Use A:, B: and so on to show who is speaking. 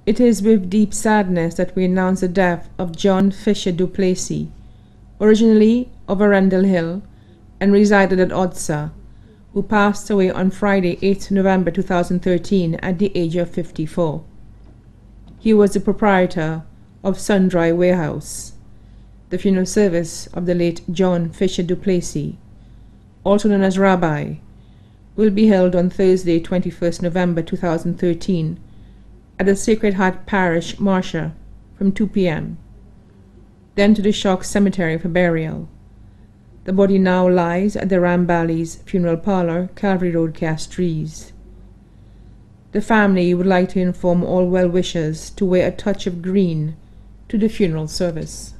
A: It is with deep sadness that we announce the death of John Fisher du Plessis, originally of Arundel Hill and resided at Odsa, who passed away on Friday, 8th November 2013 at the age of 54. He was the proprietor of Sundry Warehouse. The funeral service of the late John Fisher du Plessis, also known as Rabbi, will be held on Thursday, 21st November 2013 at the Sacred Heart Parish, Marcia, from 2 p.m. Then to the Chalk Cemetery for burial. The body now lies at the Ramballi's Funeral Parlor, Calvary Road, Castries. The family would like to inform all well-wishers to wear a touch of green to the funeral service.